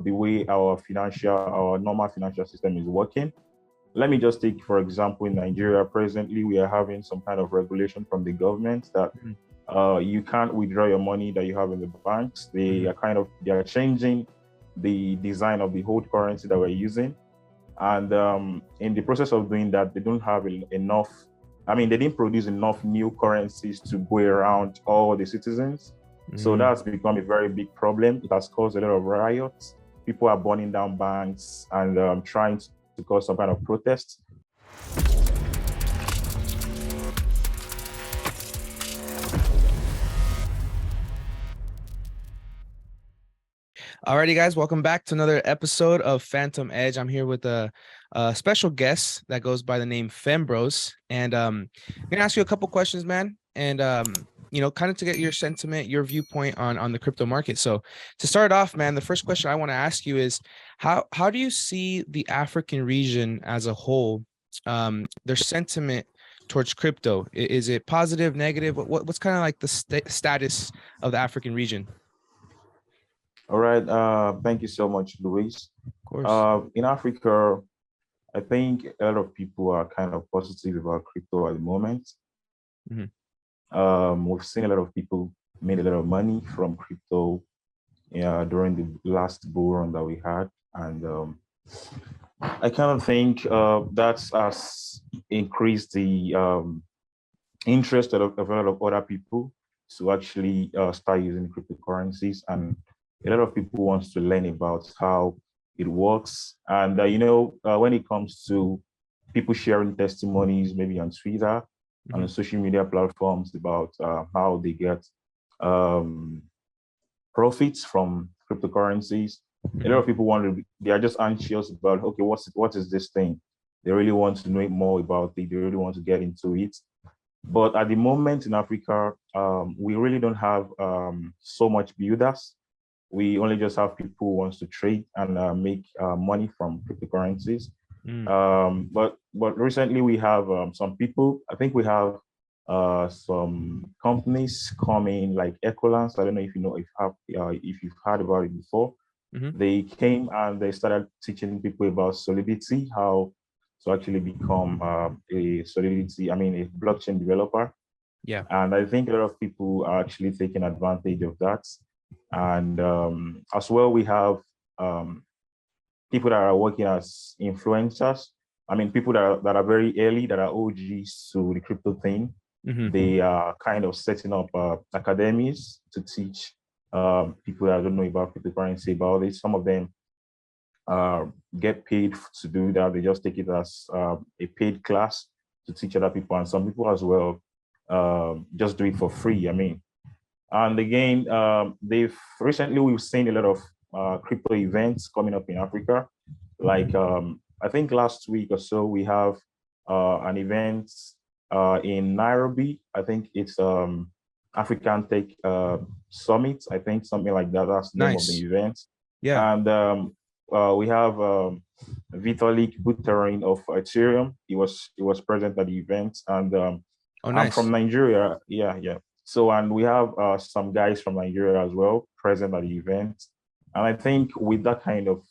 the way our normal financial system is working. Let me just take, for example, in Nigeria, presently, we are having some kind of regulation from the government that you can't withdraw your money that you have in the banks. They are changing the design of the whole currency that we're using. And in the process of doing that, they don't have enough, they didn't produce enough new currencies to go around all the citizens. So that's become a very big problem. It has caused a lot of riots. People are burning down banks and trying to cause some kind of protest. Alrighty, guys, welcome back to another episode of Fantom Edge. I'm here with a special guest that goes by the name Fembrose, and I'm gonna ask you a couple questions, man, and kind of to get your sentiment, your viewpoint on the crypto market. So to start off, man, the first question I want to ask you is how do you see the African region as a whole, their sentiment towards crypto? Is it positive, negative? What's kind of like the status of the African region? All right. Thank you so much, Luis. Of course. In Africa, I think a lot of people are kind of positive about crypto at the moment. We've seen a lot of people made a lot of money from crypto during the last bull run that we had. And I kind of think that has increased the interest of a lot of other people to actually start using cryptocurrencies. And a lot of people want to learn about how it works. And, when it comes to people sharing testimonies, maybe on Twitter, on the social media platforms about how they get profits from cryptocurrencies, a lot of people they are just anxious about, okay, what is this thing? They really want to know more about it. They really want to get into it. But at the moment in Africa, we really don't have so much builders. We only just have people who want to trade and make money from cryptocurrencies. But recently we have some people. I think we have some companies coming like Ecolors. I don't know if you've heard about it before. They came and they started teaching people about Solidity, how to actually become a blockchain developer. Yeah. And I think a lot of people are actually taking advantage of that. And as well, we have people that are working as influencers. People that are very early, that are OGs to the crypto thing. They are kind of setting up academies to teach people that don't know about cryptocurrency about it. Some of them get paid to do that. They just take it as a paid class to teach other people. And some people as well just do it for free. And again, we've seen a lot of crypto events coming up in Africa. Like I think last week or so, we have an event in Nairobi. I think it's African Tech Summit. I think something like that. That's the name of the event. Yeah. And we have Vitalik Buterin of Ethereum. He was present at the event, and nice. I'm from Nigeria. Yeah. So, and we have some guys from Nigeria as well present at the event. And I think with those kind of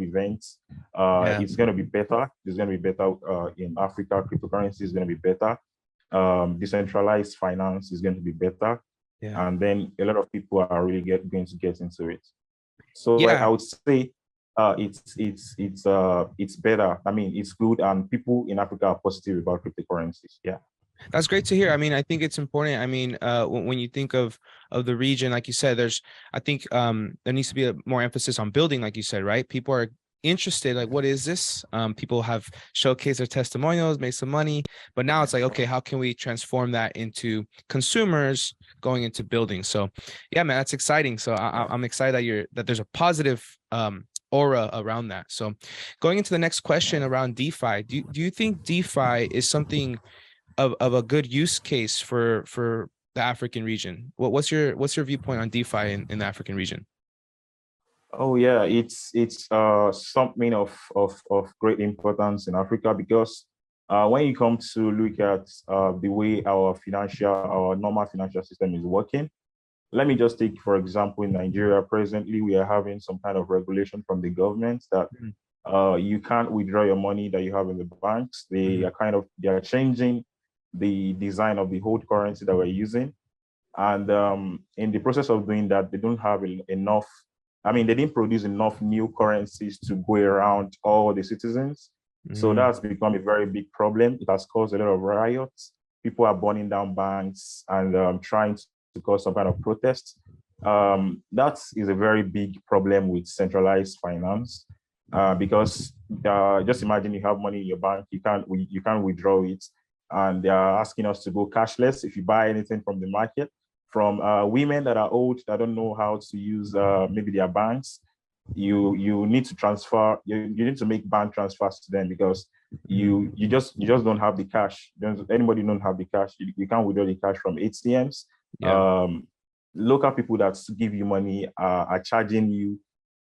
events, it's going to be better. It's going to be better in Africa. Cryptocurrency is going to be better. Decentralized finance is going to be better. Yeah. And then a lot of people are really going to get into it. So yeah. I would say it's better. It's good, and people in Africa are positive about cryptocurrencies. Yeah. That's great to hear. I think it's important. When you think of the region, like you said, I think there needs to be more emphasis on building, like you said, right? People are interested, like, what is this? People have showcased their testimonials, made some money, but now it's like, okay, how can we transform that into consumers going into building? So yeah, man, that's exciting. So I'm excited that there's a positive aura around that. So going into the next question around DeFi, do you think DeFi is something of a good use case for the African region? What's your viewpoint on DeFi in the African region? Oh yeah, it's something of great importance in Africa, because when you come to look at the way our normal financial system is working, let me just take, for example, in Nigeria, presently, we are having some kind of regulation from the government that Mhm. you can't withdraw your money that you have in the banks. Mhm. They are changing the design of the whole currency that we're using. And in the process of doing that, they don't have enough. I mean, they didn't produce enough new currencies to go around all the citizens. So Mhm. that's become a very big problem. It has caused a lot of riots. People are burning down banks and trying to cause some kind of protest. That is a very big problem with centralized finance because just imagine you have money in your bank, you can't withdraw it, and they are asking us to go cashless if you buy anything from the market, from women that are old that don't know how to use maybe their banks. You need to transfer. You need to make bank transfers to them because Mhm. you just don't have the cash. Anybody don't have the cash. You can't withdraw the cash from ATMs. Yeah. Um, Local people that give you money are charging you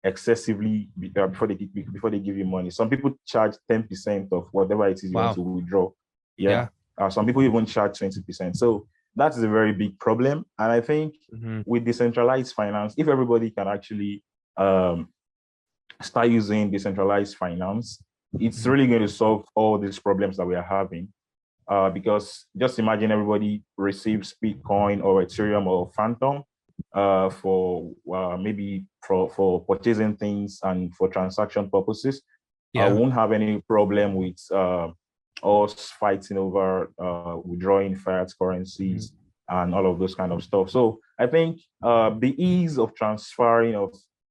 excessively before they give you money. Some people charge 10% of whatever it is you want Wow. to withdraw. Yeah. Yeah. Some people even charge 20%. So that is a very big problem. And I think Mhm. with decentralized finance, if everybody can actually um, start using decentralized finance, it's Mhm. really going to solve all these problems that we are having. Because just imagine everybody receives Bitcoin or Ethereum or Fantom for maybe for purchasing things and for transaction purposes. I Yeah. won't have any problem with us fighting over withdrawing fiat Mhm. currencies and all of those kind of stuff. So I think the ease of transferring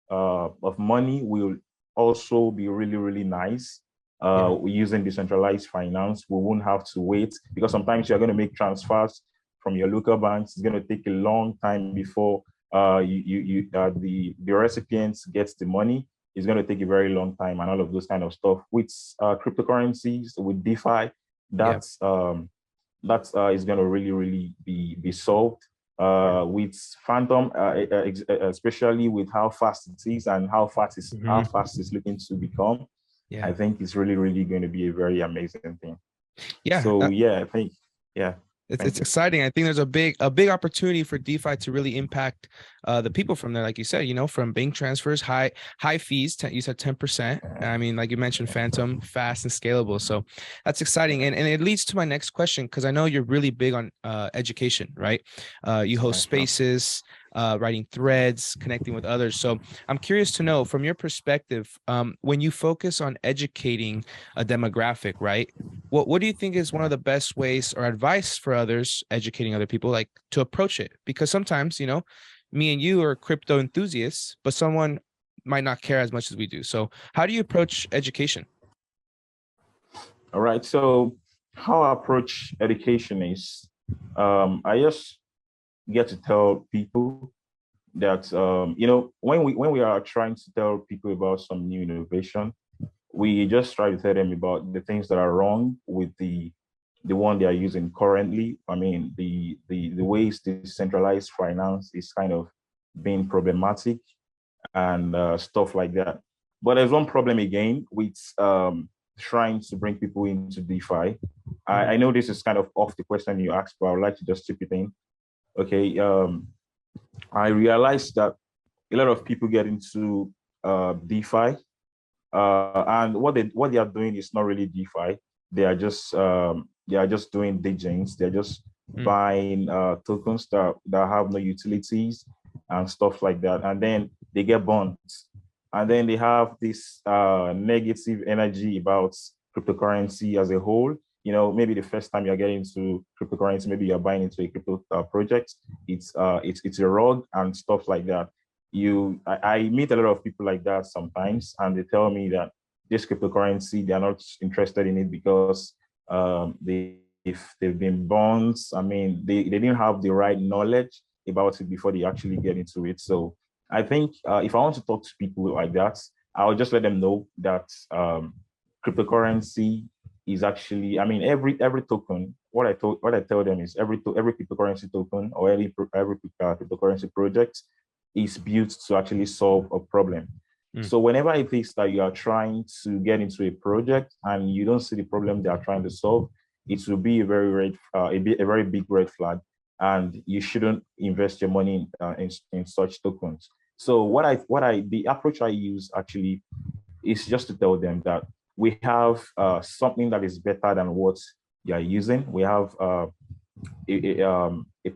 of money will also be really, really nice Yeah. using decentralized finance. We won't have to wait because sometimes you're going to make transfers from your local banks. It's going to take a long time before the recipients gets the money. It's going to take a very long time and all of those kind of stuff. With cryptocurrencies, with DeFi, Yeah. that is going to really, really be solved. With Fantom, especially with how fast it is and how Mhm. fast it's looking to become, I Yeah. think it's really, really going to be a very amazing thing. Yeah. So yeah, I think, yeah, thank It's you. exciting. I think there's a big opportunity for DeFi to really impact the people from there, like you said, from bank transfers, high fees. You said 10%. I mean, like you mentioned, Fantom, fast and scalable. So that's exciting, and it leads to my next question because I know you're really big on education, right? You host Yeah, sure. spaces, writing threads, connecting with others. So I'm curious to know from your perspective, when you focus on educating a demographic, right? What do you think is one of the best ways or advice for others educating other people like to approach it? Because sometimes, me and you are crypto enthusiasts, but someone might not care as much as we do. So how do you approach education? All right. So how I approach education is I just get to tell people that when we are trying to tell people about some new innovation, we just try to tell them about the things that are wrong with the one they are using currently. I mean, the ways decentralized finance is kind of being problematic and stuff like that. But there's one problem again with trying to bring people into DeFi. Mhm. I know this is kind of off the question you asked, but I would like to just chip it in. Okay, I realized that a lot of people get into DeFi, and what they are doing is not really DeFi. They are just doing DJs. They're just Mm. buying tokens that have no utilities and stuff like that, and then they get bonds, and then they have this negative energy about cryptocurrency as a whole. Maybe the first time you're getting into cryptocurrency, maybe you're buying into a crypto project. It's a rug and stuff like that. I meet a lot of people like that sometimes, and they tell me that this cryptocurrency, they're not interested in it because if they've been bonds. I mean, they didn't have the right knowledge about it before they actually get into it. So I think if I want to talk to people like that, I'll just let them know that cryptocurrency is actually, I mean, every token. What I tell them is every cryptocurrency token or every cryptocurrency project is built to actually solve a problem. Mm. So whenever it is that you are trying to get into a project and you don't see the problem they are trying to solve, it will be a very red, a very big red flag. and you shouldn't invest your money in such tokens. So the approach I use actually is just to tell them that we have something that is better than what you are using. We have a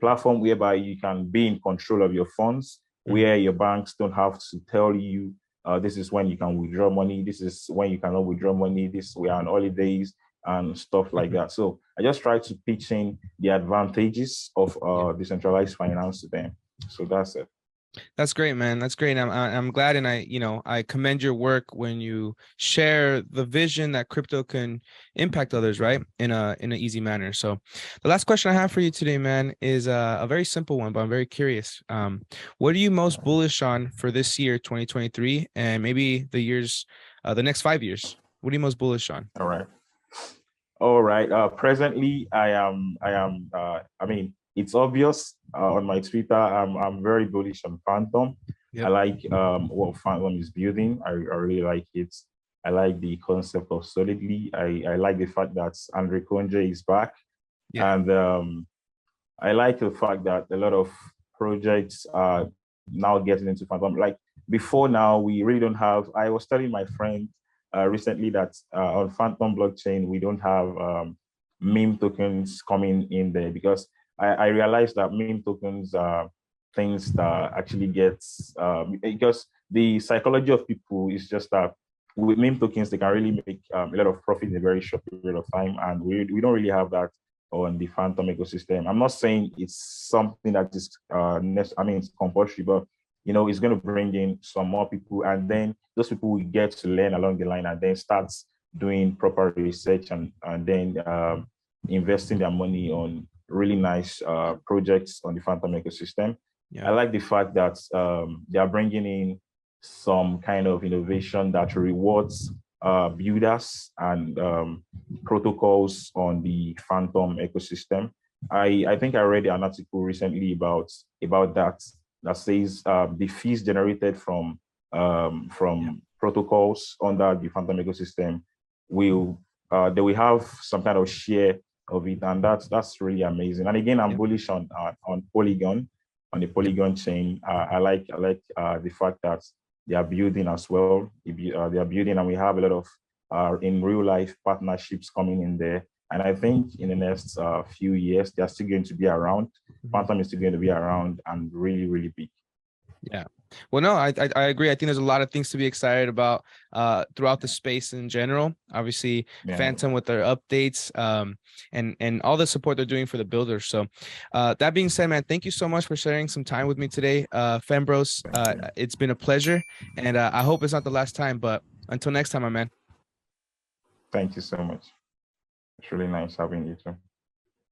platform whereby you can be in control of your funds, where your banks don't have to tell you this is when you can withdraw money, this is when you cannot withdraw money, this we are on holidays and stuff like that. So I just try to pitch in the advantages of decentralized finance to them. So that's it. That's great, man. That's great. I'm glad, and I commend your work when you share the vision that crypto can impact others, right, in an easy manner. So, the last question I have for you today, man, is a very simple one, but I'm very curious. What are you most bullish on for this year, 2023, and maybe the next 5 years? What are you most bullish on? All right. All right. Presently, I mean, it's obvious on my Twitter. I'm very bullish on Fantom. Yep. I like what Fantom is building. I really like it. I like the concept of Solidly. I like the fact that Andre Konje is back. Yeah. And I like the fact that a lot of projects are now getting into Fantom. Like before now, we really don't have, I was telling my friend recently that on Fantom blockchain, we don't have meme tokens coming in there, because I realized that meme tokens are things that actually gets, because the psychology of people is just that with meme tokens, they can really make a lot of profit in a very short period of time. And we don't really have that on the Fantom ecosystem. I'm not saying it's something that is, it's compulsory, but it's going to bring in some more people, and then those people will get to learn along the line and then start doing proper research and then investing their money on really nice projects on the Fantom ecosystem. Yeah. I like the fact that they are bringing in some kind of innovation that rewards builders and protocols on the Fantom ecosystem. I think I read an article recently about that says the fees generated from protocols under the Fantom ecosystem they will have some kind of share of it, and that's really amazing. And again, I'm bullish on Polygon, on the Polygon chain. I like the fact that they are building as well. They are building, and we have a lot of in real life partnerships coming in there. And I think in the next few years, they are still going to be around. Fantom is still going to be around and really, really big. Yeah. Well, no, I agree. I think there's a lot of things to be excited about throughout the space in general. Obviously, Fantom with their updates and all the support they're doing for the builders. So that being said, man, thank you so much for sharing some time with me today, Fembrose. It's been a pleasure, and I hope it's not the last time, but until next time, my man. Thank you so much. It's really nice having you too.